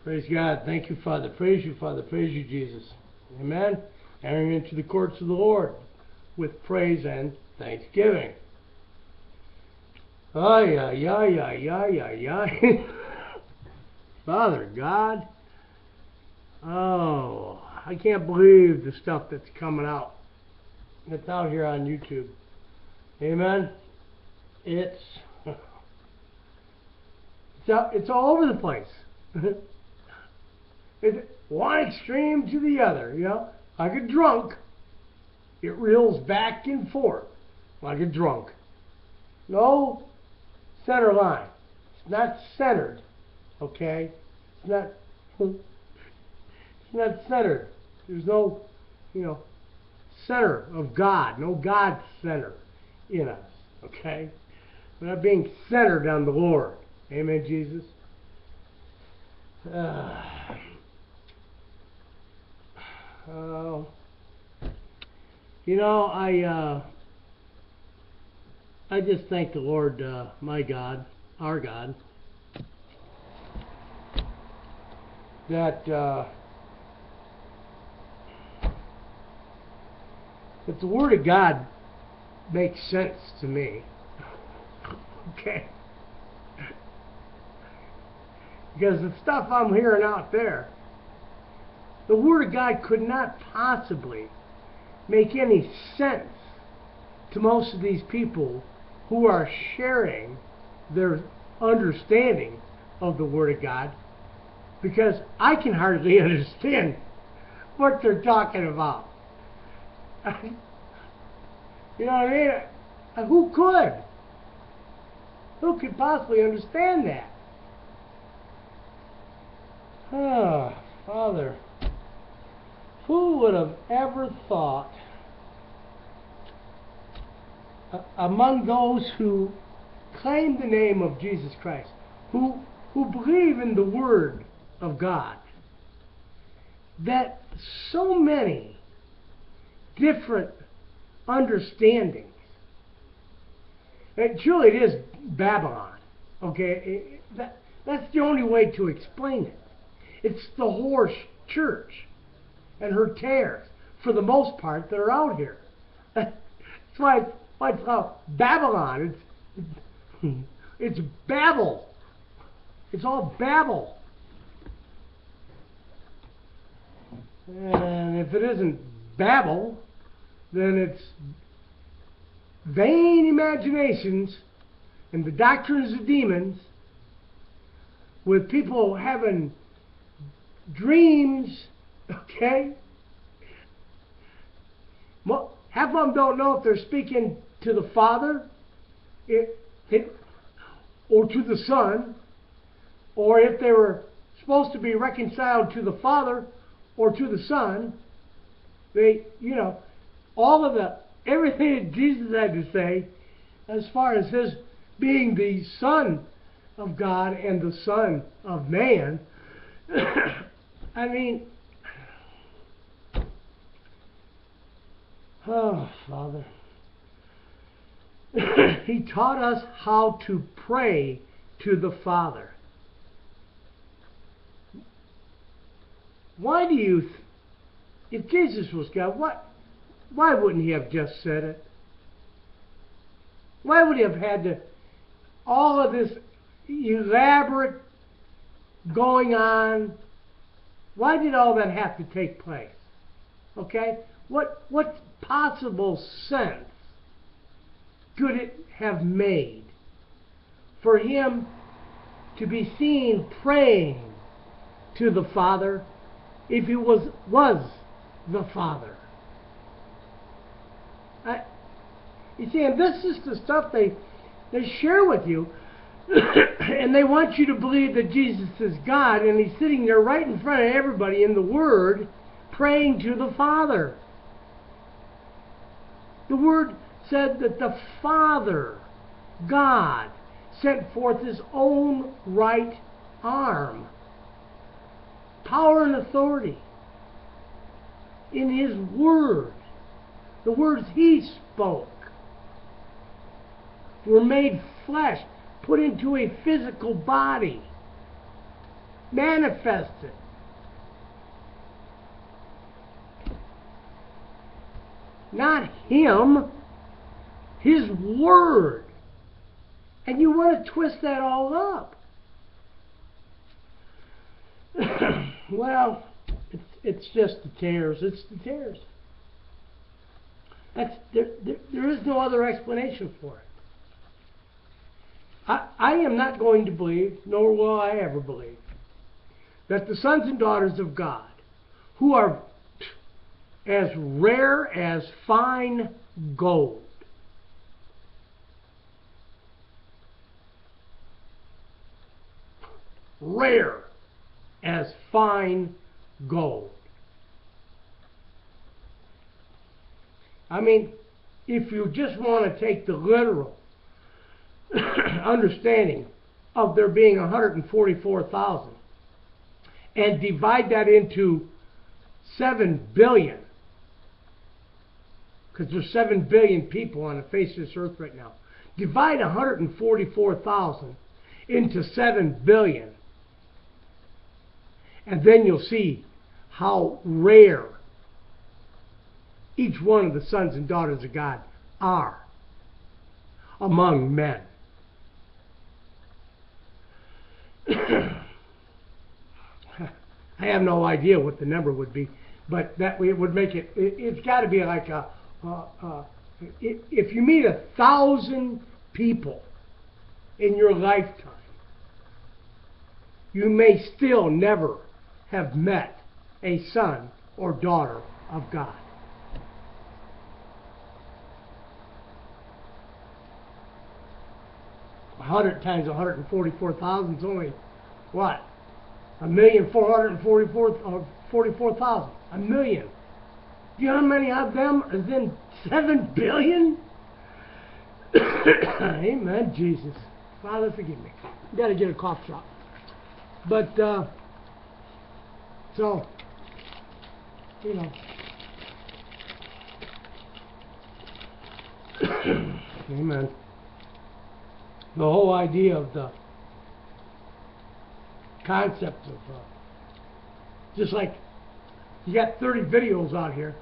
Praise God. Thank you, Father. Praise you, Father. Praise you, Jesus. Amen. Entering into the courts of the Lord with praise and thanksgiving. Ay, ay, ay, ay, ay, ay, ay. Father God. Oh, I can't believe the stuff that's coming out. It's out here on YouTube. Amen. It's all over the place. It's one extreme to the other, you know. Like a drunk, it reels back and forth like a drunk. No center line. It's not centered, okay? It's not centered. There's no, center of God. No God center in us, okay? We're not being centered on the Lord. Amen, Jesus. I just thank the Lord, my God, our God, that the Word of God makes sense to me. Okay? Because the stuff I'm hearing out there, the Word of God could not possibly make any sense to most of these people who are sharing their understanding of the Word of God, because I can hardly understand what they're talking about. You know what I mean? Who could? Who could possibly understand that? Oh, Father, who would have ever thought, among those who claim the name of Jesus Christ, who believe in the Word of God, that so many different understandings, truly it is Babylon, okay? That's the only way to explain it. It's the whore church and her tares, for the most part, that are out here. That's why it's called Babylon. It's Babel. It's all Babel. And if it isn't Babel, then it's vain imaginations and the doctrines of demons, with people having dreams, okay? Half of them don't know if they're speaking to the Father or to the Son, or if they were supposed to be reconciled to the Father or to the Son. They, everything that Jesus had to say as far as his being the Son of God and the Son of Man. I mean, oh, Father. He taught us how to pray to the Father. Why do you, if Jesus was God, why wouldn't he have just said it? Why would he have had to, all of this elaborate going on? Why did all that have to take place? Okay? What possible sense could it have made for him to be seen praying to the Father if he was the Father? You see, and this is the stuff they share with you, and they want you to believe that Jesus is God, and he's sitting there right in front of everybody in the Word, praying to the Father. The Word said that the Father, God, sent forth his own right arm, power and authority, in his Word. The words he spoke were made flesh, put into a physical body. manifested. Not him, his word. And you want to twist that all up. Well, it's just the tares. It's the tares. There is no other explanation for it. I am not going to believe, nor will I ever believe, that the sons and daughters of God, who are as rare as fine gold, rare as fine gold. I mean, if you just want to take the literal understanding of there being 144,000 and divide that into 7 billion, because there's 7 billion people on the face of this earth right now. Divide 144,000 into 7 billion, and then you'll see how rare each one of the sons and daughters of God are among men. I have no idea what the number would be, but that it would make it. It's got to be like if you meet 1,000 people in your lifetime, you may still never have met a son or daughter of God. A 100 times 144,000 is only what? 1,444,000. A million. Do you know how many of them is in 7 billion? Amen, Jesus. Father, forgive me. Got to get a cough drop. But, so, you know. Amen. The whole idea of the concept of, just like you got 30 videos out here.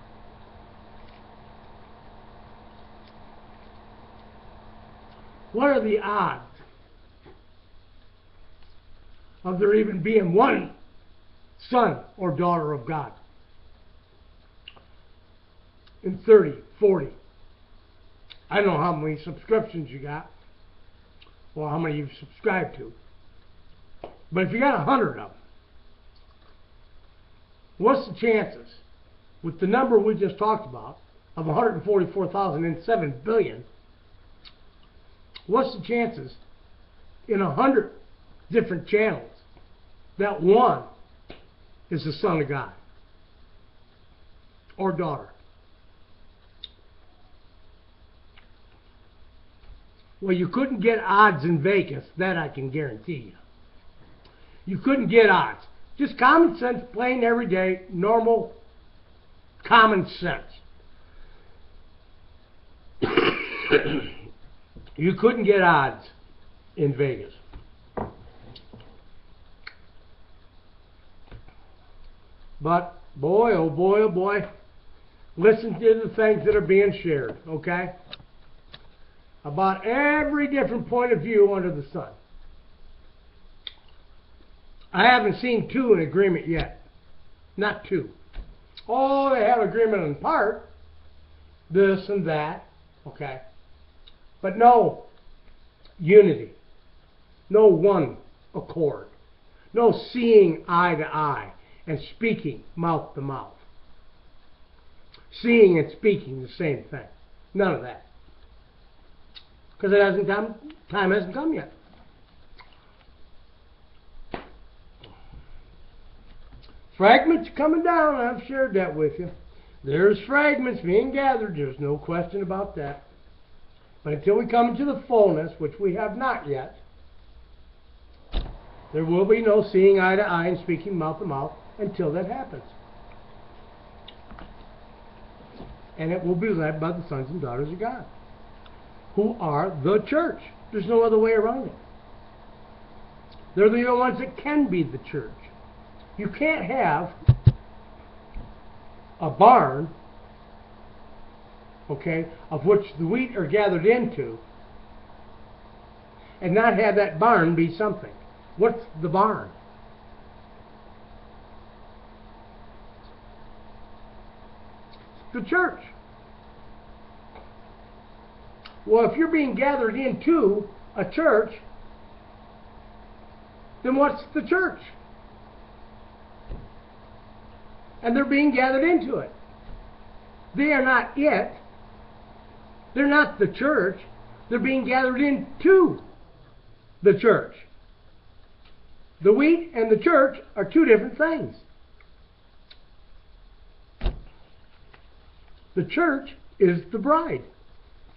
What are the odds of there even being one son or daughter of God in 30, 40? I don't know how many subscriptions you got or how many you've subscribed to. But if you got 100 of them, what's the chances, with the number we just talked about, of 144,000 and 7 billion, what's the chances in 100 different channels that one is the son of God or daughter? Well, you couldn't get odds in Vegas, that I can guarantee you. You couldn't get odds. Just common sense, plain, everyday, normal, common sense. You couldn't get odds in Vegas. But, boy, oh boy, oh boy, listen to the things that are being shared, okay? About every different point of view under the sun. I haven't seen two in agreement yet. Not two. Oh, they have agreement in part. This and that. Okay. But no unity. No one accord. No seeing eye to eye and speaking mouth to mouth. Seeing and speaking the same thing. None of that. Because it hasn't come. Time hasn't come yet. Fragments coming down, I've shared that with you. There's fragments being gathered, there's no question about that. But until we come into the fullness, which we have not yet, there will be no seeing eye to eye and speaking mouth to mouth until that happens. And it will be led by the sons and daughters of God, who are the church. There's no other way around it. They're the only ones that can be the church. You can't have a barn, okay, of which the wheat are gathered into, and not have that barn be something. What's the barn? The church. Well, if you're being gathered into a church, then what's the church? And they're being gathered into it. They are not it. They're not the church. They're being gathered into the church. The wheat and the church are two different things. The church is the bride.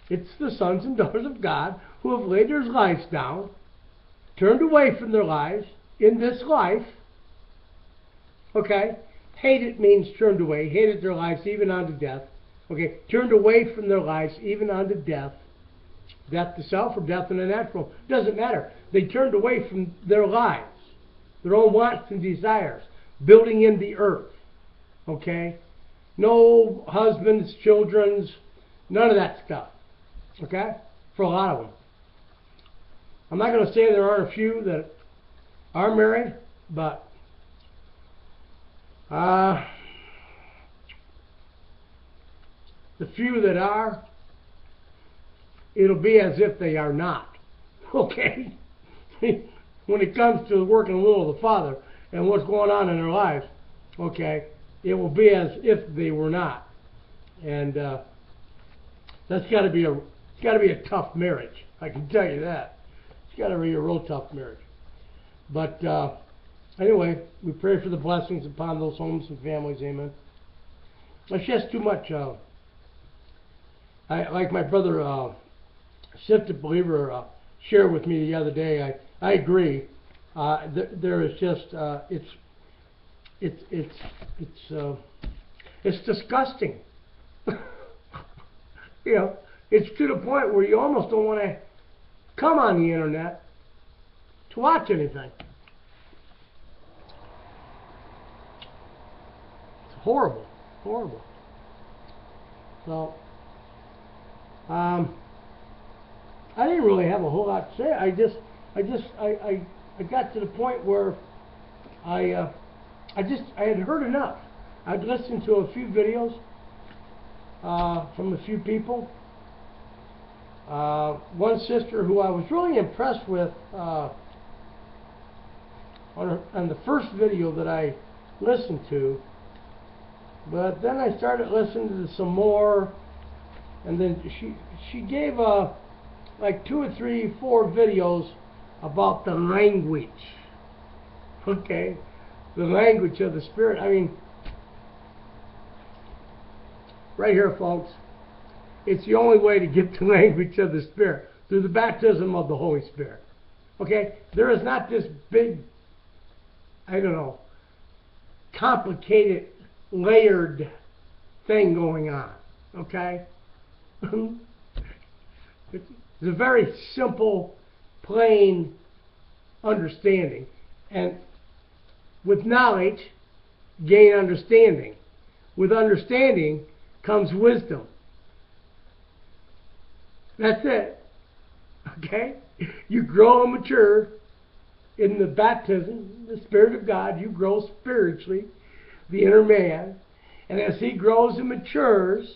It's the sons and daughters of God who have laid their lives down, turned away from their lives in this life. Okay? Hated means turned away. Hated their lives even unto death. Okay? Turned away from their lives even unto death. Death to self or death in the natural. Doesn't matter. They turned away from their lives, their own wants and desires, building in the earth. Okay? No husbands, children's, none of that stuff. Okay? For a lot of them. I'm not going to say there aren't a few that are married, but the few that are, it'll be as if they are not. Okay? When it comes to the working will of the Father and what's going on in their lives, okay, it will be as if they were not. And that's got to be a tough marriage. I can tell you that. It's got to be a real tough marriage. But anyway, we pray for the blessings upon those homes and families. Amen. It's just too much. Like my brother, Sifted Believer, shared with me the other day. I agree. There is just it's disgusting. You know, it's to the point where you almost don't want to come on the internet to watch anything. It's horrible, horrible. So, I didn't really have a whole lot to say. I got to the point where I had heard enough. I'd listened to a few videos from a few people. One sister who I was really impressed with on the first video that I listened to, but then I started listening to some more, and then she gave like 2 or 3, 4 videos about the language. Okay, the language of the Spirit. I mean, right here, folks. It's the only way to get the language of the Spirit, through the baptism of the Holy Spirit. Okay? There is not this big, I don't know, complicated, layered thing going on. Okay? It's a very simple, plain understanding. And with knowledge, gain understanding. With understanding comes wisdom. That's it. Okay? You grow and mature in the baptism, the Spirit of God. You grow spiritually, the inner man. And as he grows and matures,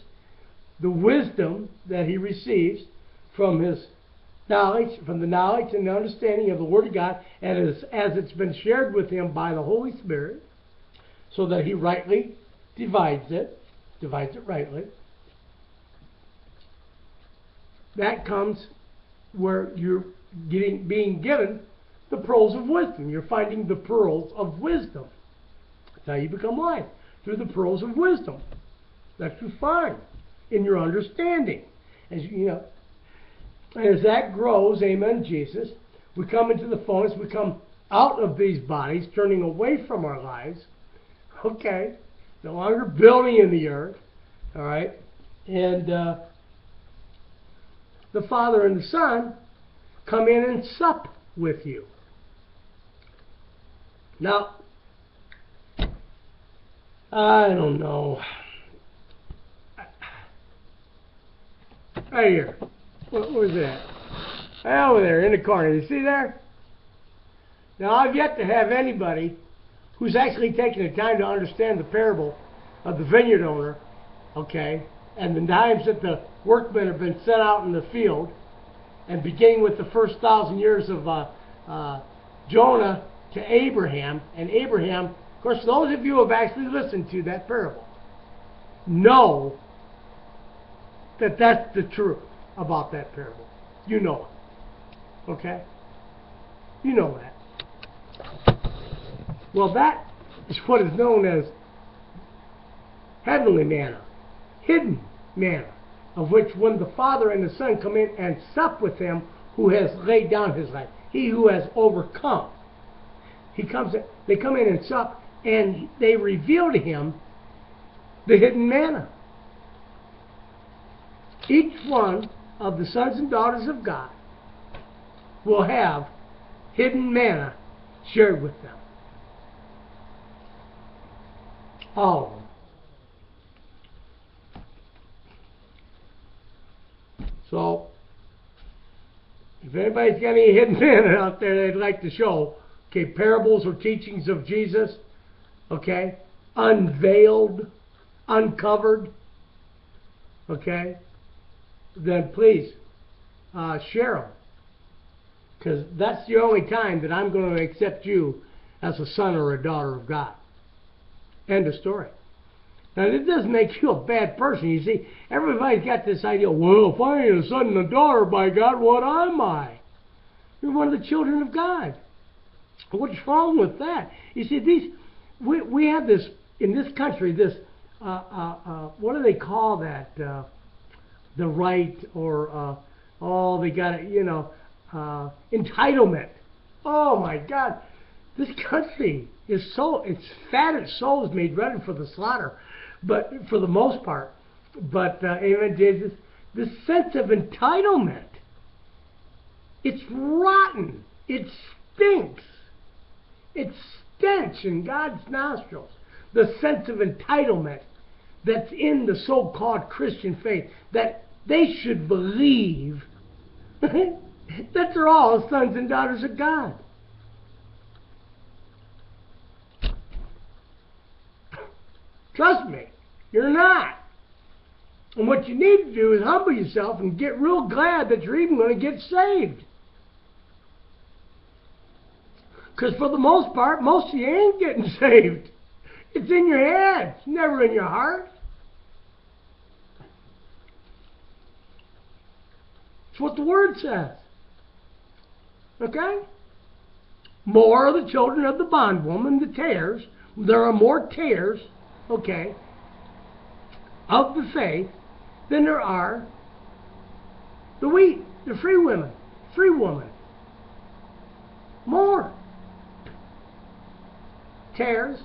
the wisdom that he receives from his knowledge, from the knowledge and the understanding of the Word of God, and as it's been shared with him by the Holy Spirit, so that he rightly divides it rightly. That comes where you're being given the pearls of wisdom. You're finding the pearls of wisdom. That's how you become wise, through the pearls of wisdom that you find in your understanding. As you know, and as that grows, amen, Jesus, we come into the fullness. We come out of these bodies, turning away from our lives. Okay, no longer building in the earth. All right, and the Father and the Son come in and sup with you. Now, I don't know. Right here. What was that? Over there in the corner. You see there? Now, I've yet to have anybody who's actually taken the time to understand the parable of the vineyard owner, okay, and the times that the workmen have been sent out in the field, and beginning with the first 1,000 years of Jonah to Abraham, and Abraham, of course, those of you who have actually listened to that parable know that that's the truth about that parable. You know it. Okay? You know that. Well, that is what is known as heavenly manna, hidden manna, of which when the Father and the Son come in and sup with him who has laid down his life, he who has overcome, they come in and sup, and they reveal to him the hidden manna. Each one of the sons and daughters of God will have hidden manna shared with them. All of them. So, if anybody's got any hidden manna out there they'd like to show, okay, parables or teachings of Jesus, okay, unveiled, uncovered, okay, then please share them. Because that's the only time that I'm going to accept you as a son or a daughter of God. End of story. Now, it doesn't make you a bad person. You see, everybody's got this idea, well, if I ain't a son and a daughter, by God, what am I? You're one of the children of God. What's wrong with that? You see, we have this, in this country, this, what do they call that? The right, or, they got it, entitlement. Oh, my God. This country is so, it's fat as souls made ready for the slaughter, but for the most part. But, amen, Jesus, this sense of entitlement, it's rotten. It stinks. It's stench in God's nostrils. The sense of entitlement that's in the so-called Christian faith, that they should believe that they're all sons and daughters of God. Trust me, you're not. And what you need to do is humble yourself and get real glad that you're even going to get saved. Because for the most part, most of you ain't getting saved. It's in your head. It's never in your heart. It's what the Word says. Okay? More are the children of the bondwoman, the tares. There are more tares, okay, of the faith than there are the wheat, the free woman. More tares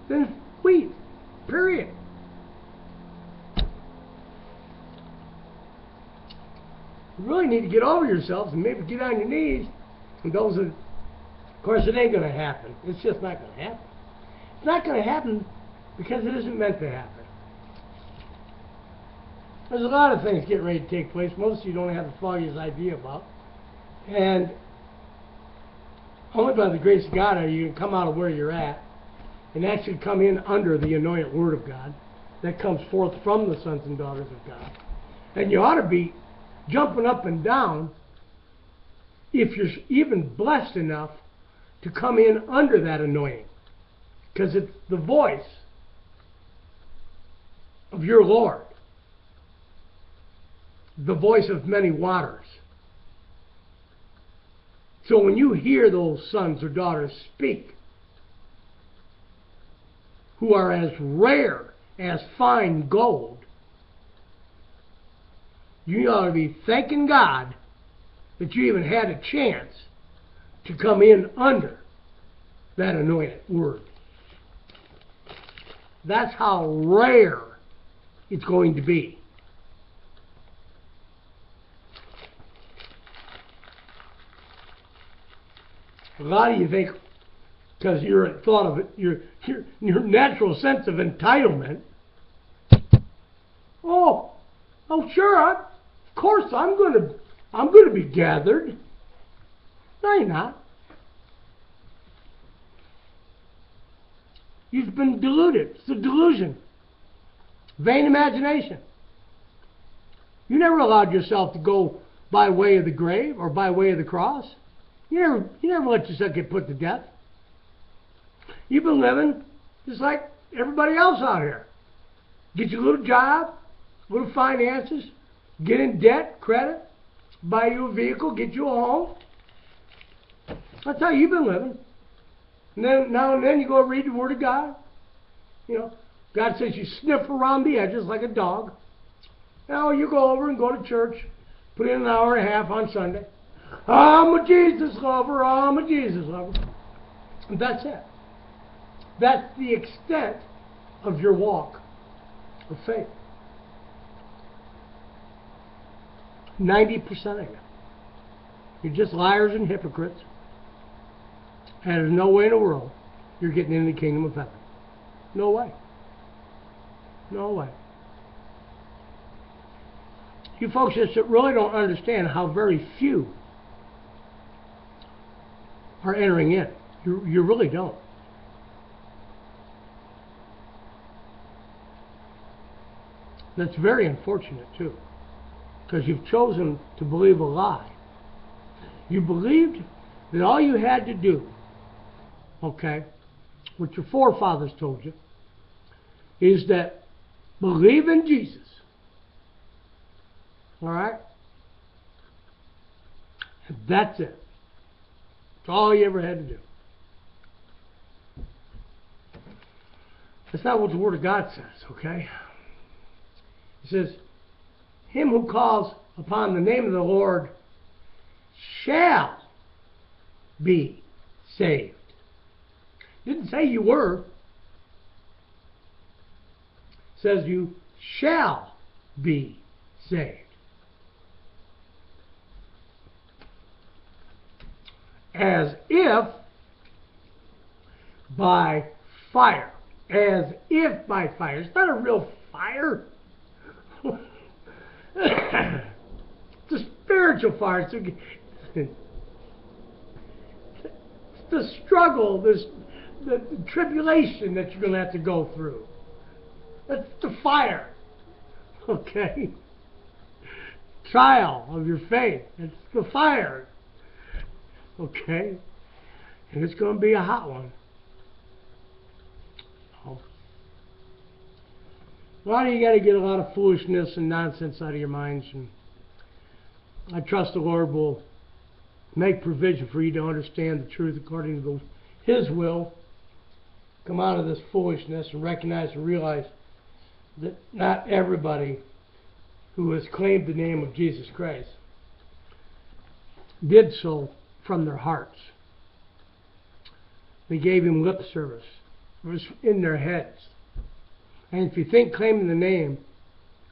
than wheat, period. You really need to get over yourselves and maybe get on your knees. And those that, of course, it ain't going to happen. It's just not going to happen. It's not going to happen because it isn't meant to happen. There's a lot of things getting ready to take place. Most of you don't have the foggiest idea about. And only by the grace of God are you going to come out of where you're at and actually come in under the anointed Word of God that comes forth from the sons and daughters of God. And you ought to be jumping up and down if you're even blessed enough to come in under that anointing. Because it's the voice of your Lord. The voice of many waters. So when you hear those sons or daughters speak, who are as rare as fine gold, you ought to be thanking God that you even had a chance to come in under that anointed Word. That's how rare it's going to be. A lot of you think, because your thought of it, your natural sense of entitlement. Oh, sure, of course I'm gonna be gathered. No, you're not. You've been deluded. It's a delusion. Vain imagination. You never allowed yourself to go by way of the grave or by way of the cross. You never let yourself get put to death. You've been living just like everybody else out here. Get your little job, little finances, get in debt, credit, buy you a vehicle, get you a home. That's how you've been living. And then now and then you go read the Word of God. You know, God says you sniff around the edges like a dog. Now you go over and go to church, put in an hour and a half on Sunday. I'm a Jesus lover, I'm a Jesus lover. And that's it. That's the extent of your walk of faith. 90% of you. You're just liars and hypocrites. And there's no way in the world you're getting into the kingdom of heaven. No way. No way. You folks just really don't understand how very few are entering in. You really don't. That's very unfortunate too, because you've chosen to believe a lie. You believed that all you had to do, okay, what your forefathers told you, is that believe in Jesus. All right? And that's it. That's all you ever had to do. That's not what the Word of God says, okay? It says, him who calls upon the name of the Lord shall be saved. It didn't say you were. It says you shall be saved. As if by fire. As if by fire. It's not a real fire. It's a spiritual fire. It's the struggle, the tribulation that you're going to have to go through. That's the fire. Okay? Trial of your faith. It's the fire. Okay? And it's going to be a hot one. A lot of you got to get a lot of foolishness and nonsense out of your minds, and I trust the Lord will make provision for you to understand the truth according to His will. Come out of this foolishness and recognize and realize that not everybody who has claimed the name of Jesus Christ did so from their hearts. They gave Him lip service. It was in their heads. And if you think claiming the name,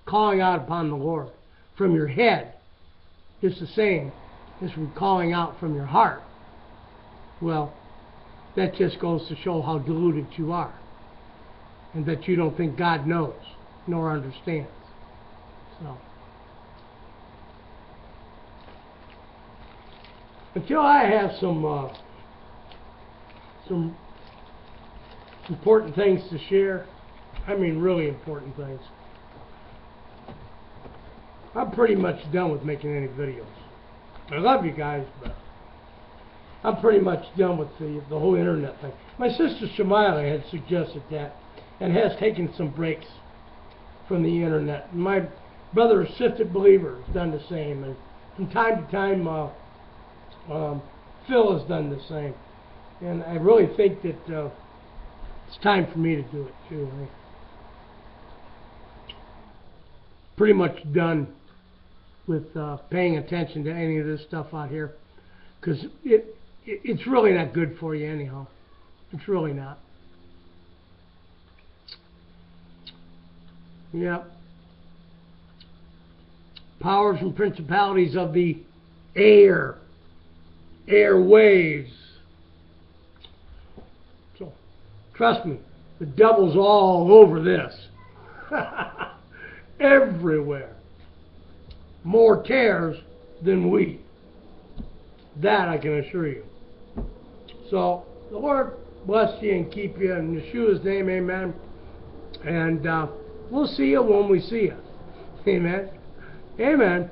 calling out upon the Lord from your head is the same as from calling out from your heart, well, that just goes to show how deluded you are, and that you don't think God knows nor understands. So, until I have some important things to share, I mean really important things, I'm pretty much done with making any videos. I love you guys, but I'm pretty much done with the whole internet thing. My sister Shamila had suggested that and has taken some breaks from the internet. My brother, Assisted Believer, has done the same, and from time to time Phil has done the same. And I really think that it's time for me to do it too. I'm pretty much done with paying attention to any of this stuff out here, because it's really not good for you anyhow. It's really not. Yep. Powers and principalities of the airwaves. Trust me, the devil's all over this. Everywhere. More tares than wheat. That I can assure you. So, the Lord bless you and keep you in Yeshua's name, amen. And we'll see you when we see you. Amen. Amen.